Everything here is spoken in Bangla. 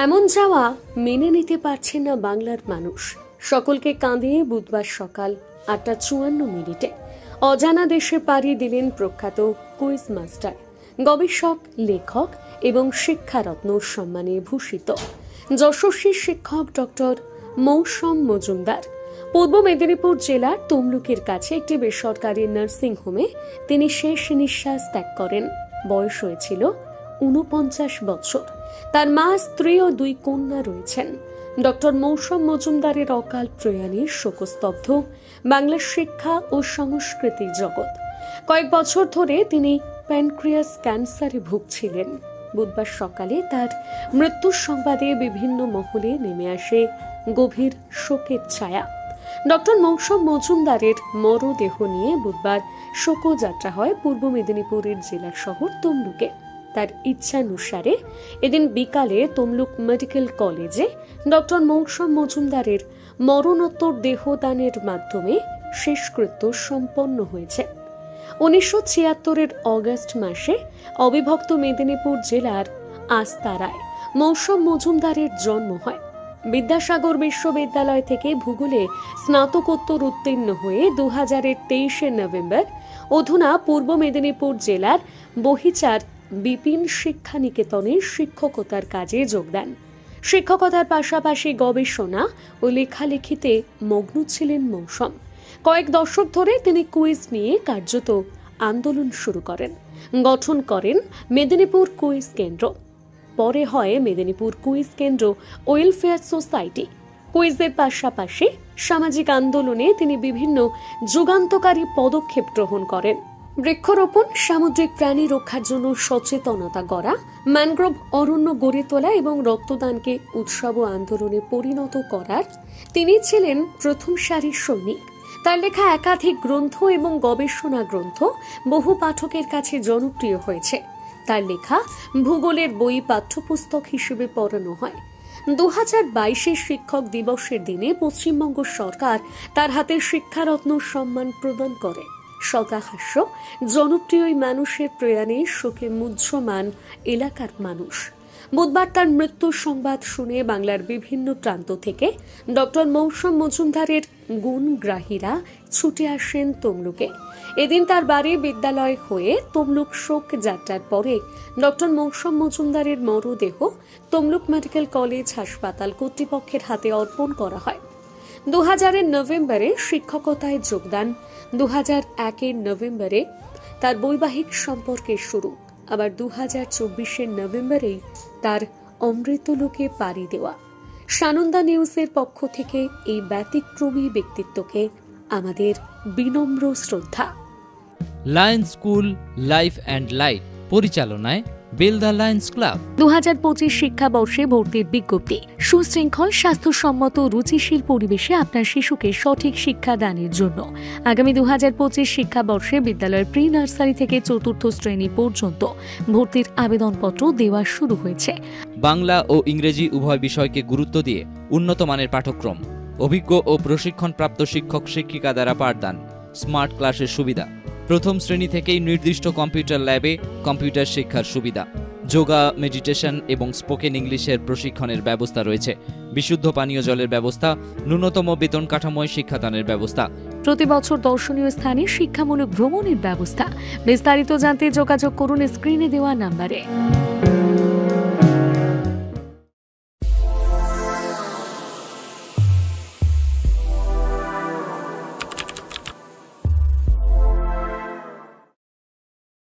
এমন যাওয়া মেনে নিতে পারছেন না বাংলার মানুষ। সকলকে কাঁদিয়ে বুধবার সকাল ৮:৫৪ অজানা দেশে পাড়ি দিলেন প্রখ্যাত কুইজ মাস্টার, গবেষক, লেখক এবং শিক্ষারত্ন সম্মানে ভূষিত যশস্বী শিক্ষক ডক্টর মৌসম মজুমদার। পূর্ব মেদিনীপুর জেলার তমলুকের কাছে একটি বেসরকারি নার্সিং হোমে তিনি শেষ নিঃশ্বাস ত্যাগ করেন। বয়স হয়েছিল ৪৯ বছর। তার মা, স্ত্রী ও ২ কন্যা রয়েছেন। ডক্টর মৌসম মজুমদারের অকাল প্রয়াণে শোকস্তব্ধ বাংলার শিক্ষা ও সংস্কৃতির জগৎ। কয়েক বছর ধরে তিনি প্যানক্রিয়াস ক্যান্সারে ভুগছিলেন। বুধবার সকালে তার মৃত্যুর সংবাদে বিভিন্ন মহলে নেমে আসে গভীর শোকের ছায়া। ডক্টর মৌসম মজুমদারের মরদেহ নিয়ে বুধবার শোকযাত্রা হয় পূর্ব মেদিনীপুরের জেলা শহর তমলুকে। তার ইচ্ছানুসারে এদিন বিকালে তমলুক মেডিকেল কলেজে ডক্টর মৌসম মজুমদারের মরণোত্তর দেহদানের মাধ্যমে শেষকৃত্য সম্পন্ন হয়েছে। ১৯৭৬ অগস্ট মাসে অবিভক্ত মেদিনীপুর জেলার আস্তারায় মৌসম মজুমদারের জন্ম হয়। বিদ্যাসাগর বিশ্ববিদ্যালয় থেকে ভূগোলে স্নাতকোত্তর উত্তীর্ণ হয়ে ২০২৩ নভেম্বর অধুনা পূর্ব মেদিনীপুর জেলার বহিচার বিপিন শিক্ষা নিকেতনে শিক্ষকতার কাজে যোগ দেন। শিক্ষকতার পাশাপাশি গবেষণা ও লেখালেখিতে মগ্ন ছিলেন মৌসম। কয়েক দশক ধরে তিনি কুইজ নিয়ে কার্যত আন্দোলন শুরু করেন। গঠন করেন মেদিনীপুর কুইজ কেন্দ্র। পরে হয় মেদিনীপুর কুইজ কেন্দ্র ওয়েলফেয়ার সোসাইটি। কুইজের পাশাপাশি সামাজিক আন্দোলনে তিনি বিভিন্ন যুগান্তকারী পদক্ষেপ গ্রহণ করেন। বৃক্ষরোপণ, সামুদ্রিক প্রাণী রক্ষার জন্য সচেতনতা গড়া, ম্যানগ্রোভ অরণ্য গড়ে তোলা এবং রক্তদানকে উৎসব ও আন্দোলনে পরিণত করার তিনি ছিলেন প্রথম সারির সৈনিক। তার লেখা একাধিক গ্রন্থ এবং গবেষণা গ্রন্থ বহু পাঠকের কাছে জনপ্রিয় হয়েছে। তার লেখা ভূগোলের বই পাঠ্যপুস্তক হিসেবে পড়ানো হয়। ২০২২ শিক্ষক দিবসের দিনে পশ্চিমবঙ্গ সরকার তার হাতে শিক্ষারত্ন সম্মান প্রদান করে। শতাহাস্য জনপ্রিয় মানুষের প্রয়াণে শোকে মুহ্যমান এলাকার মানুষ। বুধবার তার মৃত্যুর সংবাদ শুনে বাংলার বিভিন্ন প্রান্ত থেকে ডক্টর মৌসম মজুমদারের গুণগ্রাহীরা ছুটে আসেন তমলুকে। এদিন তার বাড়ি বিদ্যালয় হয়ে তমলুক শোক যাত্রার পরে ডক্টর মৌসম মজুমদারের মরদেহ তমলুক মেডিকেল কলেজ হাসপাতাল কর্তৃপক্ষের হাতে অর্পণ করা হয়। ২০০০ নভেম্বরে শিক্ষকতায় যোগদান, ২০০১ নভেম্বরে তার বৈবাহিক সম্পর্কের শুরু, আবার ২০২৪ নভেম্বরেই তার অমৃতলোকে পাড়ি দেওয়া। সানন্দা নিউজের পক্ষ থেকে এই ব্যতিক্রমী ব্যক্তিত্বকে আমাদের বিনম্র শ্রদ্ধা। Lions school life and light পরিচালনায় বেলদা লায়ন্স ক্লাব ২০২৫ শিক্ষাবর্ষে ভর্তির বিজ্ঞপ্তি। সুশৃঙ্খল, স্বাস্থ্যসম্মত, রুচিশীল পরিবেশে আপনার শিশুকে সঠিক শিক্ষাদানের জন্য আগামী ২০২৫ শিক্ষাবর্ষে বিদ্যালয়ের প্রি নার্সারি থেকে ৪র্থ শ্রেণী পর্যন্ত ভর্তির আবেদনপত্র দেওয়া শুরু হয়েছে। বাংলা ও ইংরেজি উভয় বিষয়কে গুরুত্ব দিয়ে উন্নত মানের পাঠ্যক্রম, অভিজ্ঞ ও প্রশিক্ষণপ্রাপ্ত শিক্ষক শিক্ষিকা দ্বারা পাঠদান, স্মার্ট ক্লাসের সুবিধা, প্রথম শ্রেণী থেকেই নির্দিষ্ট কম্পিউটার ল্যাবে কম্পিউটার শিক্ষার সুবিধা, যোগা, মেডিটেশন এবং স্পোকেন ইংলিশের প্রশিক্ষণের ব্যবস্থা রয়েছে, বিশুদ্ধ পানীয় জলের ব্যবস্থা, ন্যূনতম বেতন কাঠামোয় শিক্ষাদানের ব্যবস্থা, প্রতি বছর দর্শনীয় স্থানে শিক্ষামূলক ভ্রমণের ব্যবস্থা। বিস্তারিত জানতে যোগাযোগ করুন স্ক্রিনে দেওয়া নাম্বারে।